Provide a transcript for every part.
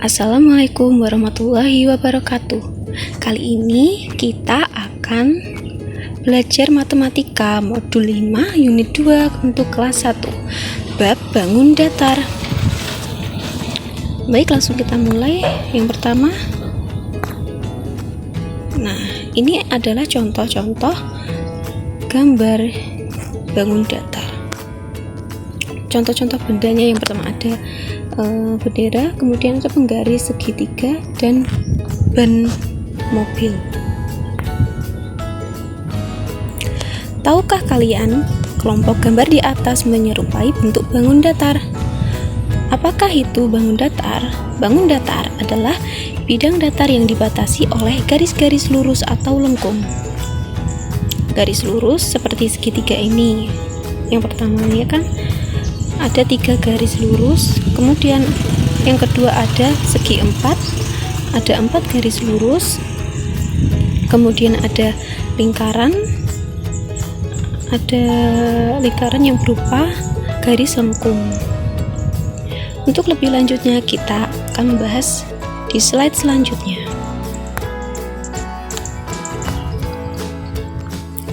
Assalamualaikum warahmatullahi wabarakatuh. Kali ini kita akan belajar matematika modul 5 unit 2 untuk kelas 1 bab bangun datar. Baik, langsung kita mulai. Yang pertama, nah ini adalah contoh-contoh gambar bangun datar. Contoh-contoh bendanya, yang pertama ada bendera, kemudian ada penggaris segitiga dan ban mobil. Tahukah kalian, kelompok gambar di atas menyerupai bentuk bangun datar? Apakah itu bangun datar? Bangun datar adalah bidang datar yang dibatasi oleh garis-garis lurus atau lengkung. Garis lurus seperti segitiga ini. Yang pertama ya kan, ada 3 garis lurus, kemudian yang kedua ada segi 4, ada 4 garis lurus, kemudian ada lingkaran yang berupa garis lengkung. Untuk lebih lanjutnya kita akan membahas di slide selanjutnya.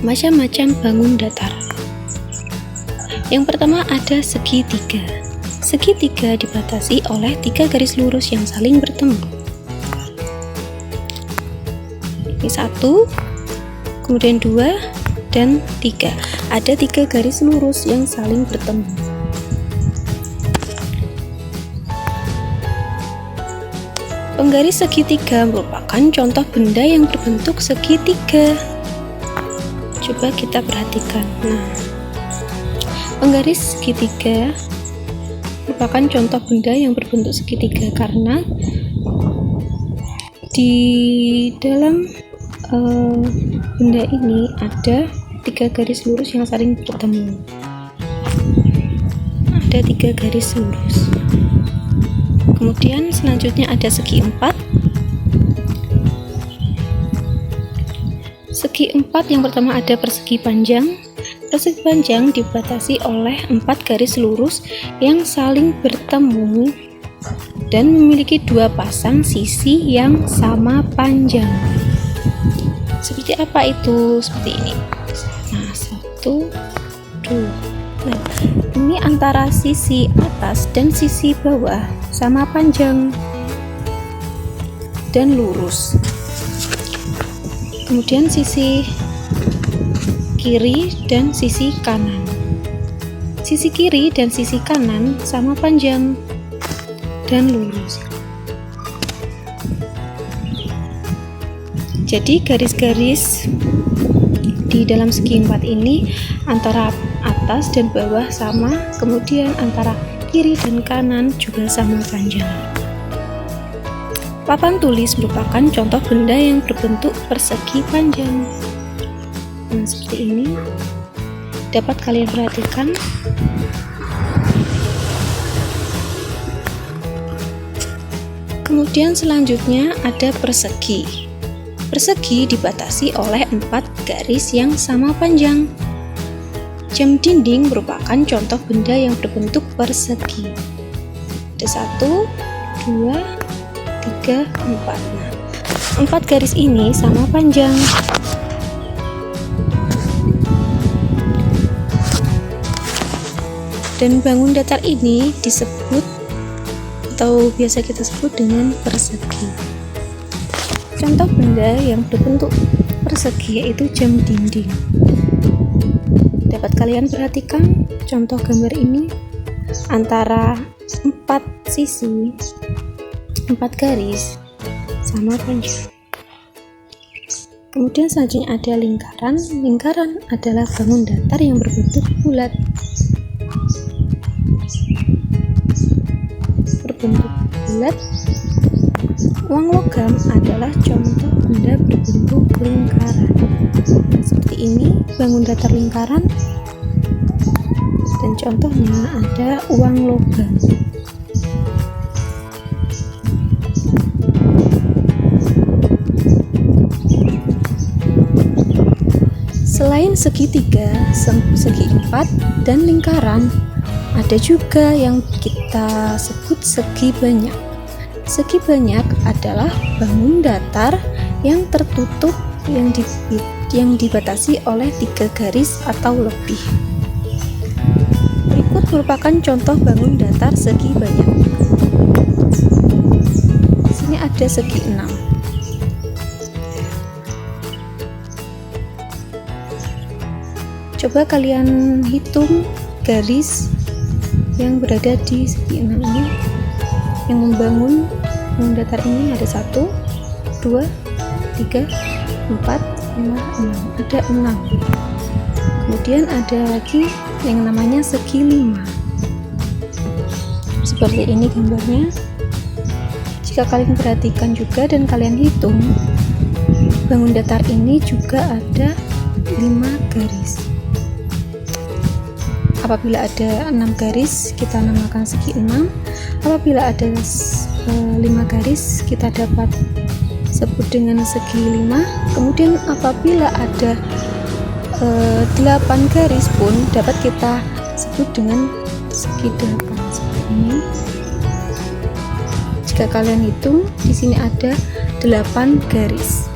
Macam-macam bangun datar. Yang pertama ada segitiga. Segitiga dibatasi oleh 3 garis lurus yang saling bertemu. Ini 1, kemudian 2, dan 3. Ada 3 garis lurus yang saling bertemu. Penggaris segitiga merupakan contoh benda yang berbentuk segitiga. Coba kita perhatikan. Nah, penggaris segitiga merupakan contoh benda yang berbentuk segitiga karena di dalam benda ini ada 3 garis lurus yang saling bertemu. Ada 3 garis lurus. Kemudian selanjutnya ada segi 4. Segi 4 yang pertama ada persegi panjang. Persegi panjang dibatasi oleh 4 garis lurus yang saling bertemu dan memiliki 2 pasang sisi yang sama panjang. Seperti apa itu? Seperti ini. Nah, 1, 2. Nah, ini antara sisi atas dan sisi bawah sama panjang dan lurus. Kemudian sisi kiri dan sisi kanan. Sisi kiri dan sisi kanan sama panjang dan lurus. Jadi garis-garis di dalam segi 4 ini antara atas dan bawah sama, kemudian antara kiri dan kanan juga sama panjang. Papan tulis merupakan contoh benda yang berbentuk persegi panjang. Nah, seperti ini dapat kalian perhatikan. Kemudian selanjutnya ada persegi. Persegi dibatasi oleh 4 garis yang sama panjang. Jam dinding merupakan contoh benda yang berbentuk persegi. Ada 1, 2, 3, 4. Nah, 4 garis ini sama panjang. Dan bangun datar ini disebut atau biasa kita sebut dengan persegi. Contoh benda yang berbentuk persegi yaitu jam dinding. Dapat kalian perhatikan contoh gambar ini antara 4 sisi, 4 garis sama panjang. Kemudian selanjutnya ada lingkaran. Lingkaran adalah bangun datar yang berbentuk bulat. Berbentuk bulat. Uang logam adalah contoh benda berbentuk lingkaran. Seperti ini bangun datar lingkaran, dan contohnya ada uang logam. Selain segitiga, segi 4, dan lingkaran, ada juga yang kita sebut segi banyak. Segi banyak adalah bangun datar yang tertutup yang dibatasi oleh 3 garis atau lebih. Berikut merupakan contoh bangun datar segi banyak. Di sini ada segi 6. Coba kalian hitung garis yang berada di segi 6 ini, yang membangun bangun datar ini ada 1, 2, 3, 4, 5, 6. Ada 6. Kemudian ada lagi yang namanya segi 5. Seperti ini gambarnya. Jika kalian perhatikan juga dan kalian hitung, bangun datar ini juga ada 5 garis. Apabila ada 6 garis, kita namakan segi 6. Apabila ada 5 garis, kita dapat sebut dengan segi 5. Kemudian apabila ada 8 garis pun dapat kita sebut dengan segi 8 seperti ini. Jika kalian hitung, di sini ada 8 garis.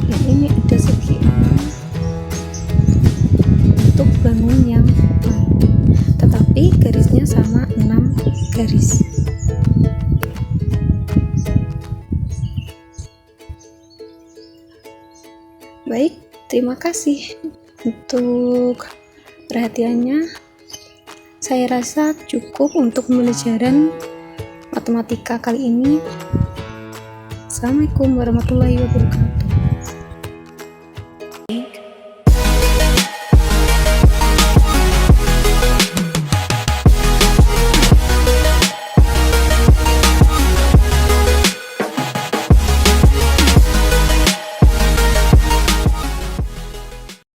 Yang ini ada segi 6 untuk bangun yang lain, tetapi garisnya sama 6 garis. Baik, terima kasih untuk perhatiannya. Saya rasa cukup untuk pembelajaran matematika kali ini. Assalamualaikum warahmatullahi wabarakatuh.